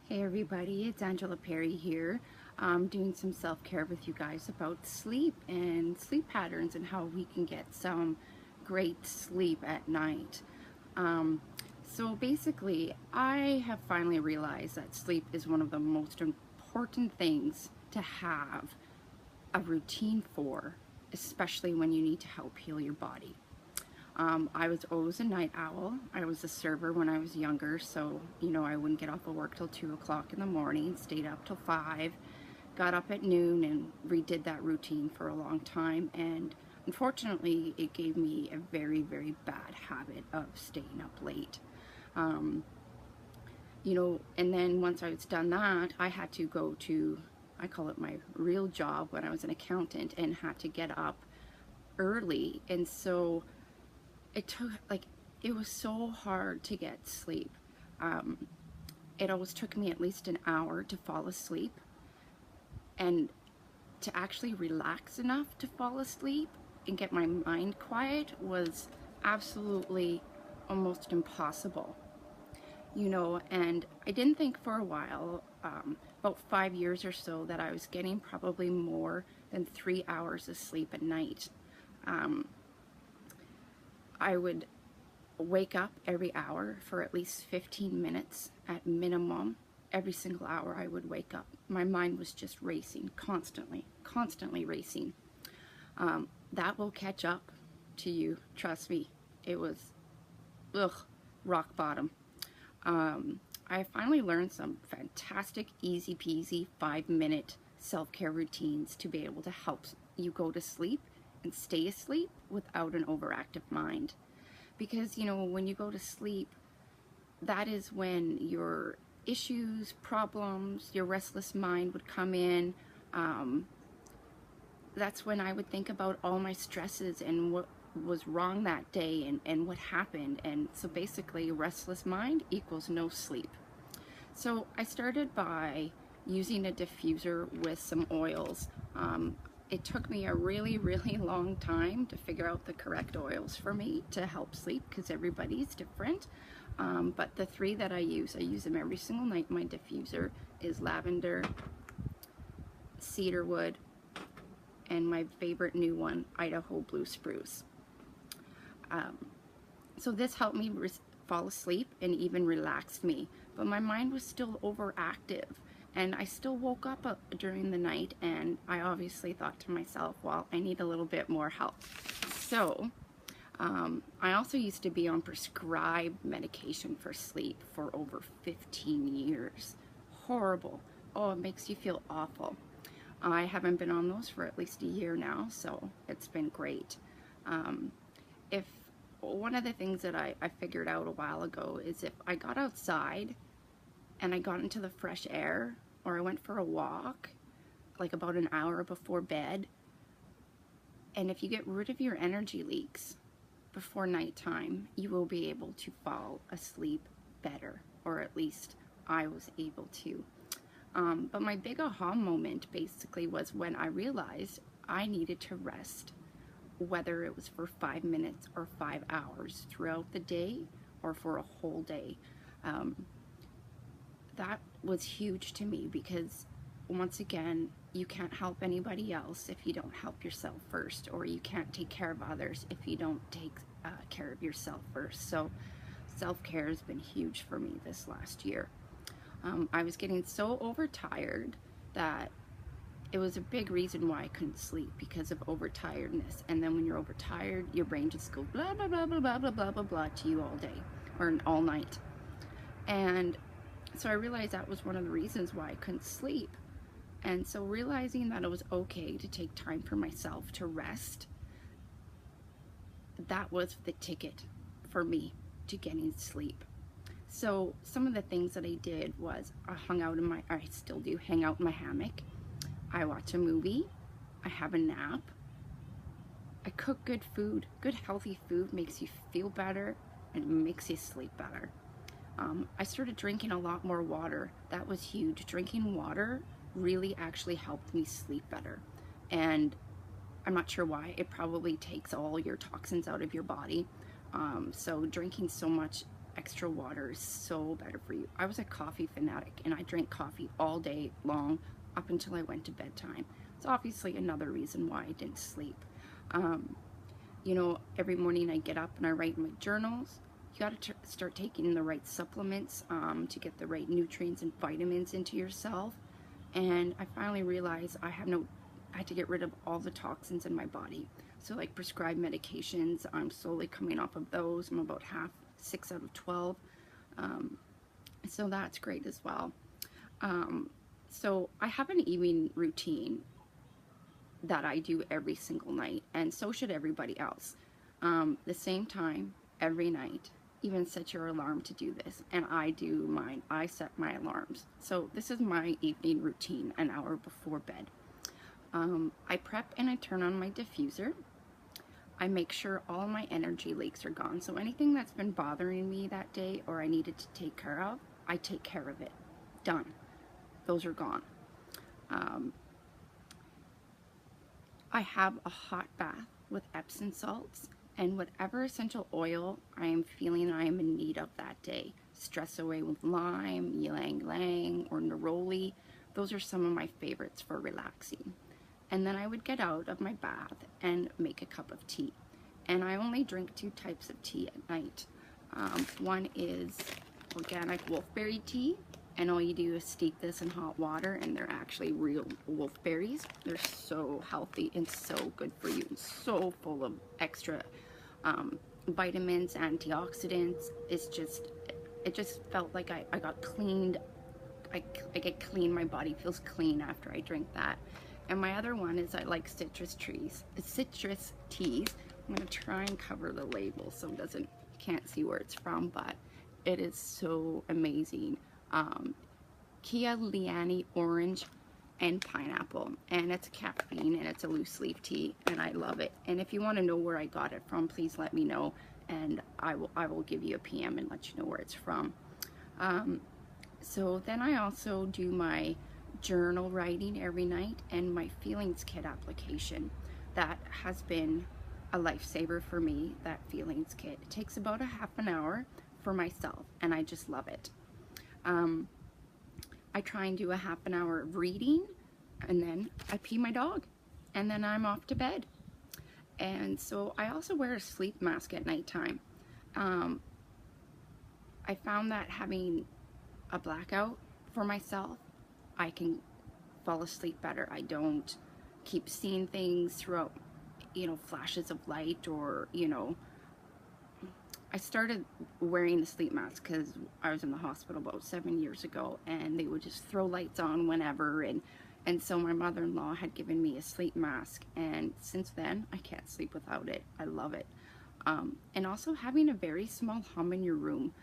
Hey everybody, it's Angela Perry here. Doing some self-care with you guys about sleep and sleep patterns and how we can get some great sleep at night. Um, so basically, I have finally realized that sleep is one of the most important things to have a routine for, especially when you need to help heal your body. I was always a night owl. I was a server when I was younger, so I wouldn't get off of work till 2 o'clock in the morning, stayed up till 5, got up at noon, and redid that routine for a long time. And unfortunately, it gave me a very, very bad habit of staying up late. Um, and then once I was done that, I had to go to, I call it my real job when I was an accountant, and had to get up early. And so it took it was so hard to get sleep. Um, it always took me at least an hour to fall asleep, and to actually relax enough to fall asleep and get my mind quiet was absolutely almost impossible. And I didn't think for a while, about 5 years or so, that I was getting probably more than 3 hours of sleep a night. Um, I would wake up every hour for at least 15 minutes at minimum. Every single hour I would wake up. My mind was just racing, constantly racing. That will catch up to you, trust me. It was, ugh, rock bottom. I finally learned some fantastic, easy peasy 5-minute self-care routines to be able to help you go to sleep and stay asleep without an overactive mind. Because, when you go to sleep, that is when your issues, problems, your restless mind would come in. That's when I would think about all my stresses and what was wrong that day and what happened. And so basically, restless mind equals no sleep. So I started by using a diffuser with some oils. It took me a really, really long time to figure out the correct oils for me to help sleep, because everybody's different. But the three that I use them every single night. My diffuser is lavender, cedarwood, and my favorite new one, Idaho blue spruce. So this helped me fall asleep and even relaxed me, but my mind was still overactive, and I still woke up during the night, and I obviously thought to myself, well, I need a little bit more help. So I also used to be on prescribed medication for sleep for over 15 years. Horrible. Oh, it makes you feel awful. I haven't been on those for at least a year now, so it's been great. If One of the things that I figured out a while ago is if I got outside and I got into the fresh air, or I went for a walk, like about an hour before bed, and if you get rid of your energy leaks before nighttime, you will be able to fall asleep better, or at least I was able to. But my big aha moment basically was when I realized I needed to rest, whether it was for 5 minutes or 5 hours throughout the day or for a whole day. That was huge to me, because once again, you can't help anybody else if you don't help yourself first, or you can't take care of others if you don't take care of yourself first. So self-care has been huge for me this last year. I was getting so overtired that it was a big reason why I couldn't sleep, because of overtiredness. And then when you're overtired, your brain just goes blah, blah, blah, blah, blah, blah, blah, blah, blah to you all day or all night. And so I realized that was one of the reasons why I couldn't sleep. And so realizing that it was okay to take time for myself to rest, that was the ticket for me to getting sleep. So some of the things that I did was I still do hang out in my hammock. I watch a movie, I have a nap, I cook good food. Good healthy food makes you feel better and makes you sleep better. I started drinking a lot more water. That was huge. Drinking water really actually helped me sleep better. And I'm not sure why. It probably takes all your toxins out of your body. So drinking so much extra water is so better for you. I was a coffee fanatic and I drank coffee all day long up until I went to bedtime. It's obviously another reason why I didn't sleep. You know, every morning I get up and I write my journals. You got to start taking the right supplements to get the right nutrients and vitamins into yourself. And I finally realized I had to get rid of all the toxins in my body. So like prescribed medications, I'm slowly coming off of those. I'm about 6 out of 12. So that's great as well. So I have an evening routine that I do every single night, and so should everybody else. The same time every night. Even set your alarm to do this, and I do mine. I set my alarms. So this is my evening routine, an hour before bed. I prep and I turn on my diffuser. I make sure all my energy leaks are gone. So anything that's been bothering me that day or I needed to take care of, I take care of it. Done. Those are gone. I have a hot bath with Epsom salts and whatever essential oil I am feeling I am in need of that day. Stress Away with lime, ylang ylang, or neroli. Those are some of my favorites for relaxing. And then I would get out of my bath and make a cup of tea. And I only drink 2 types of tea at night. One is organic wolfberry tea, and all you do is steep this in hot water, and they're actually real wolfberries. They're so healthy and so good for you, and so full of extra vitamins, antioxidants. It just felt like I got cleaned. I get clean. My body feels clean after I drink that. And my other one is I like citrus teas. I'm gonna try and cover the label so you can't see where it's from, but it is so amazing. Kia Liani orange and pineapple, and it's caffeine and it's a loose leaf tea, and I love it. And if you want to know where I got it from, please let me know, and I will give you a PM and let you know where it's from. So then I also do my journal writing every night and my feelings kit application. That has been a lifesaver for me, that feelings kit. It takes about a half an hour for myself, and I just love it. I try and do a half an hour of reading, and then I pee my dog, and then I'm off to bed. And so I also wear a sleep mask at nighttime. I found that having a blackout for myself, I can fall asleep better. I don't keep seeing things throughout, you know, flashes of light, or, you know, I started wearing the sleep mask because I was in the hospital about 7 years ago, and they would just throw lights on whenever, and so my mother-in-law had given me a sleep mask, and since then I can't sleep without it. I love it. And also having a very small hum in your room,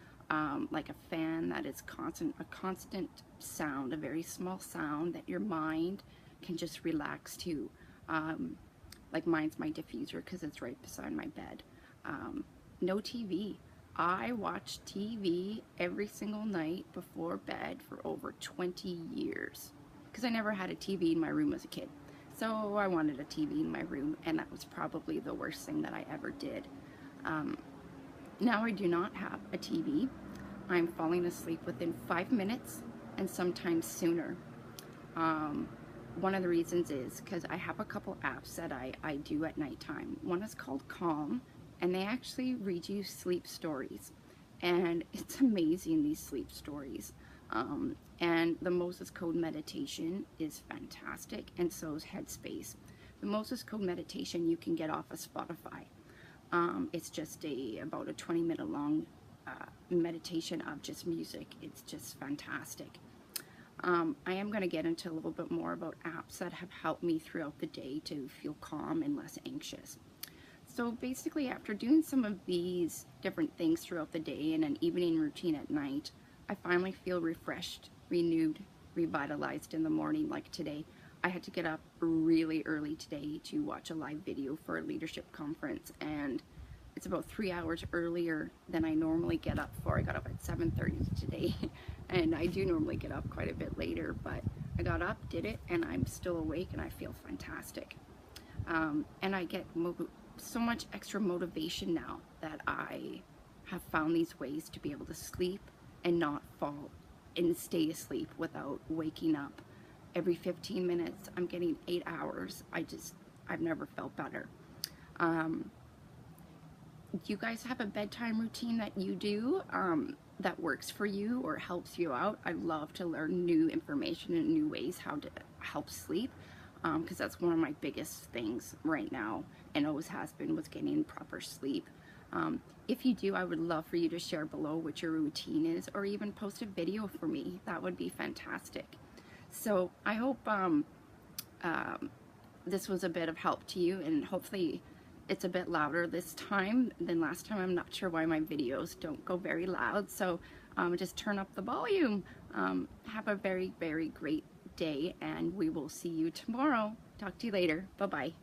like a fan that is a constant sound, a very small sound that your mind can just relax to. Like mine's my diffuser because it's right beside my bed. No TV. I watched TV every single night before bed for over 20 years because I never had a TV in my room as a kid. So I wanted a TV in my room, and that was probably the worst thing that I ever did. Now I do not have a TV. I'm falling asleep within 5 minutes and sometimes sooner. One of the reasons is because I have a couple apps that I do at nighttime. One is called Calm, and they actually read you sleep stories, and it's amazing, these sleep stories. And the Moses Code meditation is fantastic, and so is Headspace. The Moses Code meditation you can get off of Spotify. It's just about a 20-minute long meditation of just music. It's just fantastic. I am going to get into a little bit more about apps that have helped me throughout the day to feel calm and less anxious. So basically, after doing some of these different things throughout the day and an evening routine at night, I finally feel refreshed, renewed, revitalized in the morning. Like today, I had to get up really early today to watch a live video for a leadership conference, and it's about 3 hours earlier than I normally get up for. I got up at 7:30 today, and I do normally get up quite a bit later, but I got up, did it, and I'm still awake, and I feel fantastic. And I get so much extra motivation now that I have found these ways to be able to sleep and not fall and stay asleep without waking up. Every 15 minutes, I'm getting 8 hours. I've never felt better. Do you guys have a bedtime routine that you do that works for you or helps you out? I love to learn new information and new ways how to help sleep, because that's one of my biggest things right now, and always has been, was getting proper sleep. If you do, I would love for you to share below what your routine is, or even post a video for me. That would be fantastic. So I hope this was a bit of help to you, and hopefully it's a bit louder this time than last time. I'm not sure why my videos don't go very loud, so just turn up the volume. Have a very, very great day, and we will see you tomorrow. Talk to you later. Bye-bye.